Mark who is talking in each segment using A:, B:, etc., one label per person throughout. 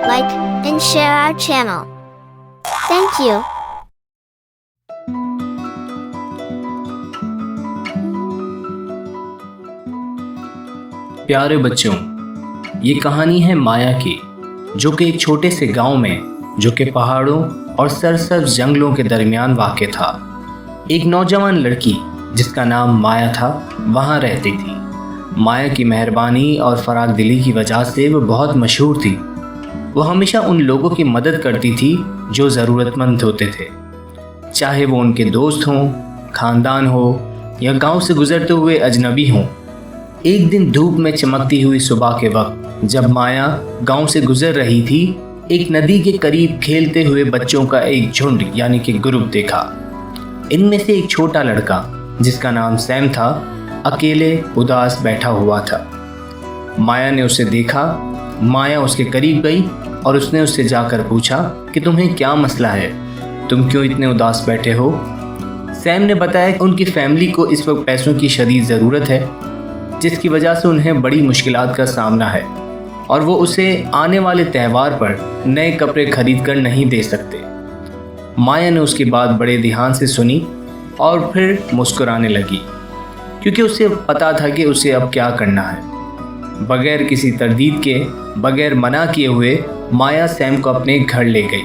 A: like, and share our channel. Thank you.
B: प्यारे बच्चों, ये कहानी है माया की, जो कि एक छोटे से गांव में, जो कि पहाड़ों और सरसब्ज जंगलों के दरमियान वाक़ था, एक नौजवान लड़की जिसका नाम माया था वहाँ रहती थी। माया की मेहरबानी और फराग दिली की वजह से वो बहुत मशहूर थी। वो हमेशा उन लोगों की मदद करती थी जो ज़रूरतमंद होते थे, चाहे वो उनके दोस्त हों, ख़ानदान हो या गांव से गुजरते हुए अजनबी हों। एक दिन धूप में चमकती हुई सुबह के वक्त जब माया गांव से गुजर रही थी, एक नदी के करीब खेलते हुए बच्चों का एक झुंड यानी कि ग्रुप देखा। इनमें से एक छोटा लड़का जिसका नाम सैम था, अकेले उदास बैठा हुआ था। माया ने उसे देखा। माया उसके करीब गई और उसने उससे जाकर पूछा कि तुम्हें क्या मसला है, तुम क्यों इतने उदास बैठे हो। सैम ने बताया कि उनकी फैमिली को इस वक्त पैसों की शदीद ज़रूरत है, जिसकी वजह से उन्हें बड़ी मुश्किलात का सामना है और वो उसे आने वाले त्यौहार पर नए कपड़े खरीद कर नहीं दे सकते। माया ने उसकी बात बड़े ध्यान से सुनी और फिर मुस्कुराने लगी, क्योंकि उसे पता था कि उसे अब क्या करना है। बगैर किसी तरदीद के, बगैर मना किए हुए, माया सैम को अपने घर ले गई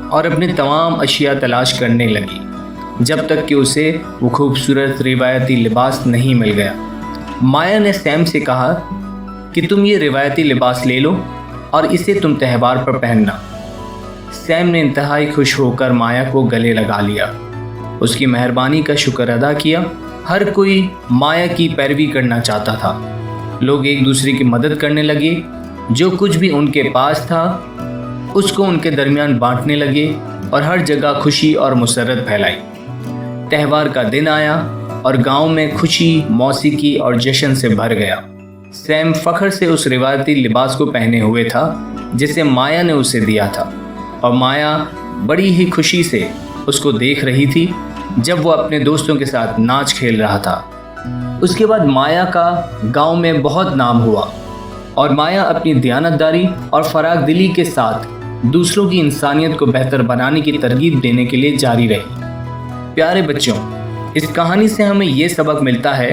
B: और अपने तमाम अशिया तलाश करने लगी, जब तक कि उसे वो खूबसूरत रिवायती लिबास नहीं मिल गया। माया ने सैम से कहा कि तुम ये रिवायती लिबास ले लो और इसे तुम त्यौहार पर पहनना। सैम ने इंतहाई खुश होकर माया को गले लगा लिया, उसकी मेहरबानी का शुक्र अदा किया। हर कोई माया की पैरवी करना चाहता था। लोग एक दूसरे की मदद करने लगे, जो कुछ भी उनके पास था उसको उनके दरमियान बांटने लगे और हर जगह खुशी और मुसर्रत फैलाई। त्यौहार का दिन आया और गांव में खुशी, मौसीकी और जश्न से भर गया। सैम फ़ख्र से उस रिवायती लिबास को पहने हुए था जिसे माया ने उसे दिया था, और माया बड़ी ही खुशी से उसको देख रही थी जब वो अपने दोस्तों के साथ नाच खेल रहा था। उसके बाद माया का गांव में बहुत नाम हुआ और माया अपनी दयानतदारी और फराग दिली के साथ दूसरों की इंसानियत को बेहतर बनाने की तरगीब देने के लिए जारी रही। प्यारे बच्चों, इस कहानी से हमें ये सबक मिलता है,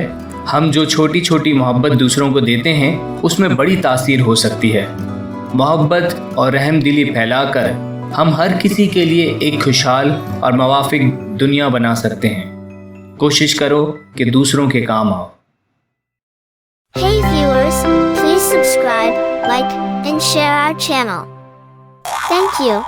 B: हम जो छोटी छोटी मोहब्बत दूसरों को देते हैं उसमें बड़ी तासीर हो सकती है। मोहब्बत और रहमदिली फैलाकर हम हर किसी के लिए एक खुशहाल और मवाफिक दुनिया बना सकते हैं। कोशिश करो कि दूसरों के काम आओ।
A: Hey viewers, please subscribe, like, and share our channel. Thank you.